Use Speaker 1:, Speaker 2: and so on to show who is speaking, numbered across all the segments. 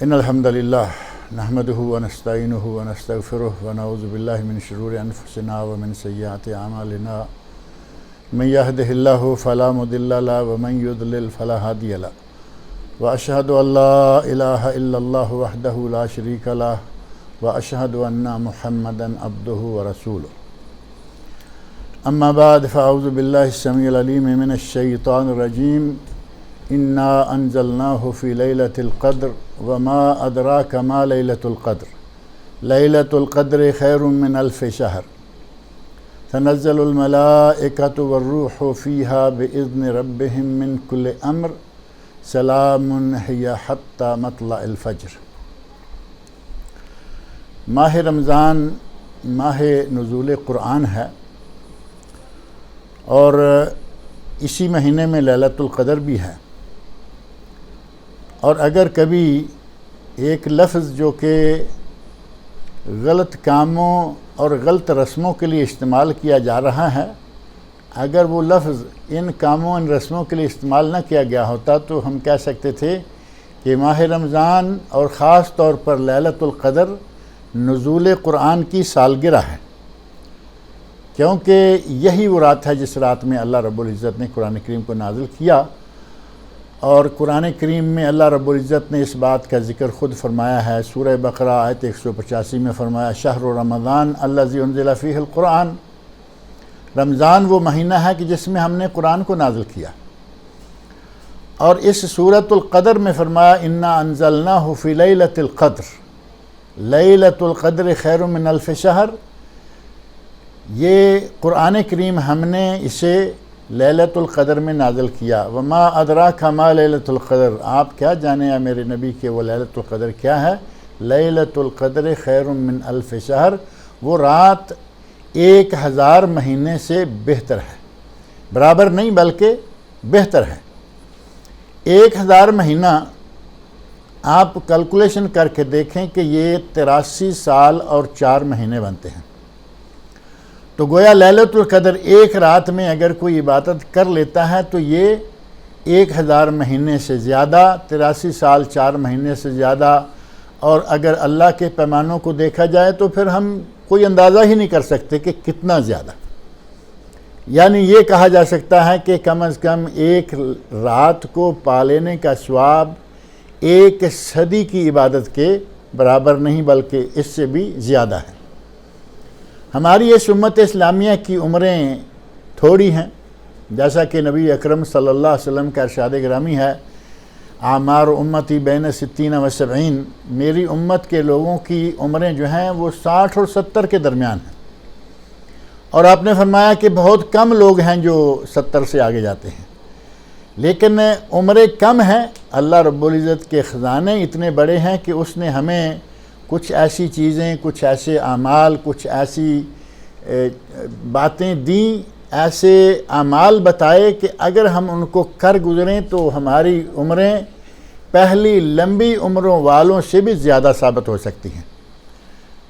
Speaker 1: ان الحمد للہ نحمده ونستعینه ونستغفره ونعوذ باللہ من شرور انفسنا ومن سیئات اعمالنا من يهده الله فلا مضل له ومن يضلل فلا هادي له واشهد ان لا اله الا الله وحده لا شريك له واشهد ان محمدا عبده ورسوله اما بعد فاعوذ باللہ السمیع العلیم من الشیطان الرجیم انا انزلناه فی لیلۃ القدر وما ادراک ما لیلۃ القدر لیلۃ القدر خیر من الف شہر تنزل الملائکۃ والروح فیہا باذن ربہم من کل امر سلام ہی حتی مطلع الفجر۔ ماہ رمضان ماہ نزول قرآن ہے اور اسی مہینے میں لیلۃ القدر بھی ہے، اور اگر کبھی ایک لفظ جو کہ غلط کاموں اور غلط رسموں کے لیے استعمال کیا جا رہا ہے، اگر وہ لفظ ان کاموں ان رسموں کے لیے استعمال نہ کیا گیا ہوتا تو ہم کہہ سکتے تھے کہ ماہ رمضان اور خاص طور پر لیلۃ القدر نزول قرآن کی سالگرہ ہے، کیونکہ یہی وہ رات ہے جس رات میں اللہ رب العزت نے قرآن کریم کو نازل کیا، اور قرآن کریم میں اللہ رب العزت نے اس بات کا ذکر خود فرمایا ہے۔ سورہ بقرہ آیت 185 میں فرمایا شہر رمضان الذی انزل فیہ القرآن، رمضان وہ مہینہ ہے کہ جس میں ہم نے قرآن کو نازل کیا، اور اس سورۃ القدر میں فرمایا انا انزلناہ فی لیلۃ القدر، لیلۃ القدر خیر من الف شہر۔ یہ قرآن کریم ہم نے اسے لیلۃ القدر میں نازل کیا۔ وما ادراک ما لیلۃ القدر، آپ کیا جانے یا میرے نبی کہ وہ لیلۃ القدر کیا ہے؟ لیلۃ القدر خیر من الف شہر، وہ رات 1000 مہینے سے بہتر ہے، برابر نہیں بلکہ بہتر ہے۔ 1000 مہینہ آپ کیلکولیشن کر کے دیکھیں کہ یہ 83 سال اور 4 مہینے بنتے ہیں، تو گویا لیلۃ القدر ایک رات میں اگر کوئی عبادت کر لیتا ہے تو یہ 1000 مہینے سے زیادہ، 83 سال 4 مہینے سے زیادہ، اور اگر اللہ کے پیمانوں کو دیکھا جائے تو پھر ہم کوئی اندازہ ہی نہیں کر سکتے کہ کتنا زیادہ۔ یعنی یہ کہا جا سکتا ہے کہ کم از کم ایک رات کو پا لینے کا ثواب 1 صدی کی عبادت کے برابر نہیں بلکہ اس سے بھی زیادہ ہے۔ ہماری اس امت اسلامیہ کی عمریں تھوڑی ہیں، جیسا کہ نبی اکرم صلی اللہ علیہ وسلم کا ارشاد گرامی ہے اعمار امتی بین 60 و 70، میری امت کے لوگوں کی عمریں جو ہیں وہ 60 اور 70 کے درمیان ہیں، اور آپ نے فرمایا کہ بہت کم لوگ ہیں جو 70 سے آگے جاتے ہیں، لیکن عمریں کم ہیں، اللہ رب العزت کے خزانے اتنے بڑے ہیں کہ اس نے ہمیں کچھ ایسی چیزیں، کچھ ایسے اعمال، کچھ ایسی باتیں دیں، ایسے اعمال بتائے کہ اگر ہم ان کو کر گزریں تو ہماری عمریں پہلی لمبی عمروں والوں سے بھی زیادہ ثابت ہو سکتی ہیں۔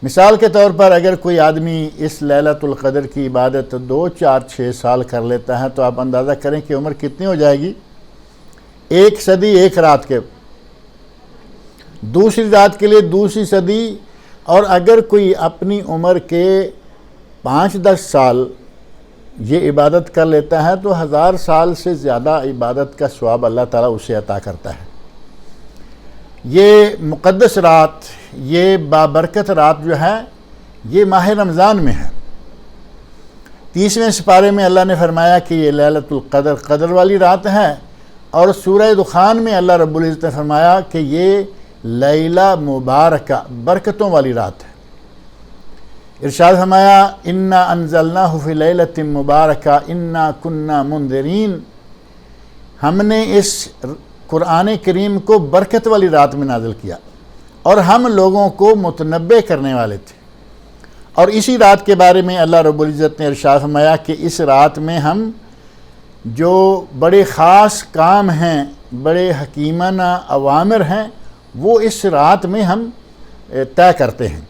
Speaker 1: مثال کے طور پر اگر کوئی آدمی اس لیلۃ القدر کی عبادت 2، 4، 6 سال کر لیتا ہے تو آپ اندازہ کریں کہ عمر کتنی ہو جائے گی؟ 1 صدی ایک رات کے، دوسری رات کے لیے دوسری صدی، اور اگر کوئی اپنی عمر کے 5-10 سال یہ عبادت کر لیتا ہے تو 1000 سال سے زیادہ عبادت کا ثواب اللہ تعالیٰ اسے عطا کرتا ہے۔ یہ مقدس رات، یہ بابرکت رات جو ہے یہ ماہ رمضان میں ہے۔ 30ویں سپارے میں اللہ نے فرمایا کہ یہ لیلۃ القدر قدر والی رات ہے، اور سورہ دخان میں اللہ رب العزت نے فرمایا کہ یہ لیلہ مبارکہ برکتوں والی رات ہے۔ ارشاد فرمایا انا انزلناہ فی لیلۃ مبارکہ انا کنا منذرین، ہم نے اس قرآن کریم کو برکت والی رات میں نازل کیا اور ہم لوگوں کو متنبع کرنے والے تھے۔ اور اسی رات کے بارے میں اللہ رب العزت نے ارشاد فرمایا کہ اس رات میں ہم جو بڑے خاص کام ہیں، بڑے حکیمانہ اوامر ہیں، وہ اس رات میں ہم طے کرتے ہیں،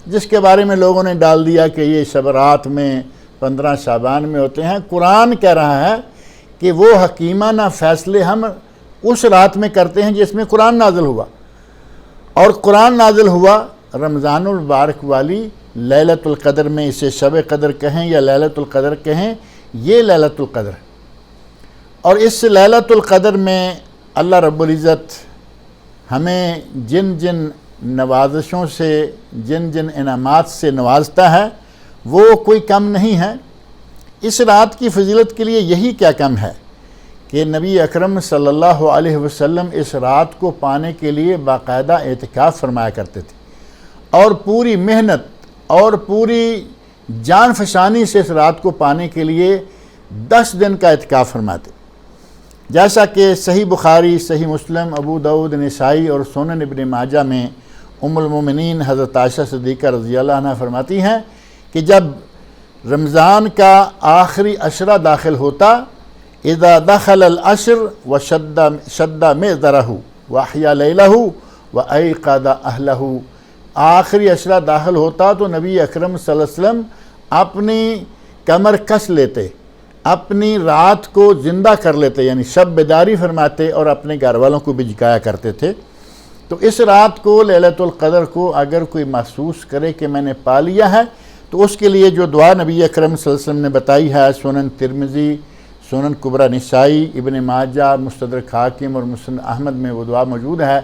Speaker 1: جس کے بارے میں لوگوں نے ڈال دیا کہ یہ شب رات میں 15 شعبان میں ہوتے ہیں۔ قرآن کہہ رہا ہے کہ وہ حکیمانہ فیصلے ہم اس رات میں کرتے ہیں جس میں قرآن نازل ہوا، اور قرآن نازل ہوا رمضان المبارک والی لیلۃ القدر میں، اسے شب قدر کہیں یا لیلۃ القدر کہیں، یہ لیلۃ القدر ہے۔ اور اس لیلۃ القدر میں اللہ رب العزت ہمیں جن جن نوازشوں سے، جن جن انعامات سے نوازتا ہے وہ کوئی کم نہیں ہے۔ اس رات کی فضیلت کے لیے یہی کیا کم ہے کہ نبی اکرم صلی اللہ علیہ وسلم اس رات کو پانے کے لیے باقاعدہ اعتکاف فرمایا کرتے تھے، اور پوری محنت اور پوری جان فشانی سے اس رات کو پانے کے لیے 10 دن کا اعتکاف فرماتے، جیسا کہ صحیح بخاری، صحیح مسلم، ابو داؤد، نسائی اور سنن ابن ماجہ میں ام المومنین حضرت عائشہ صدیقہ رضی اللہ عنہ فرماتی ہیں کہ جب رمضان کا آخری عشرہ داخل ہوتا، اذا دخل العشر وشد مئزرہ واحیا لیلہ وایقظ اہلہ، آخری عشرہ داخل ہوتا تو نبی اکرم صلی اللہ علیہ وسلم اپنی کمر کس لیتے، اپنی رات کو زندہ کر لیتے، یعنی شب بیداری فرماتے اور اپنے گھر والوں کو بھی جگایا کرتے تھے۔ تو اس رات کو لیلۃ القدر کو اگر کوئی محسوس کرے کہ میں نے پا لیا ہے، تو اس کے لیے جو دعا نبی اکرم صلی اللہ علیہ وسلم نے بتائی ہے، سنن ترمذی، سنن کبریٰ نسائی، ابن ماجہ، مستدرک حاکم اور مسند احمد میں وہ دعا موجود ہے،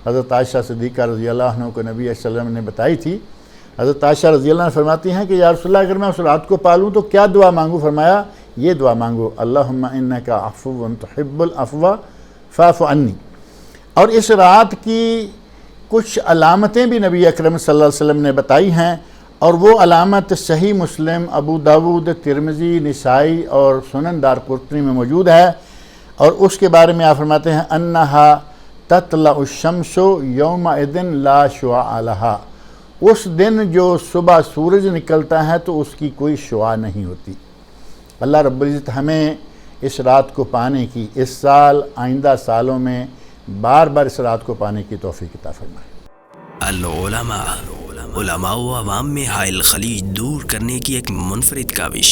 Speaker 1: حضرت عائشہ صدیقہ رضی اللہ عنہ کو نبی صلی اللہ علیہ وسلم نے بتائی تھی۔ حضرت عائشہ رضی اللہ عنہ فرماتی ہیں کہ یا رسول اللہ اگر میں اس رات کو پالوں تو کیا دعا مانگوں؟ فرمایا یہ دعا مانگو، اللہم انک عفو تحب العفو فاعف عنی۔ اور اس رات کی کچھ علامتیں بھی نبی اکرم صلی اللہ علیہ وسلم نے بتائی ہیں، اور وہ علامت صحیح مسلم، ابو داود، ترمذی، نسائی اور سنن دارقطنی میں موجود ہے، اور اس کے بارے میں آپ فرماتے ہیں انہا تطلع الشمس یومئذ لا شعاع لہا، اس دن جو صبح سورج نکلتا ہے تو اس کی کوئی شعاع نہیں ہوتی۔ اللہ رب العزت ہمیں اس رات کو پانے کی، اس سال آئندہ سالوں میں بار بار اس رات کو پانے کی توفیق عطا فرمائے۔
Speaker 2: علماء و عوام میں حائل خلیج دور کرنے کی ایک منفرد کاوش۔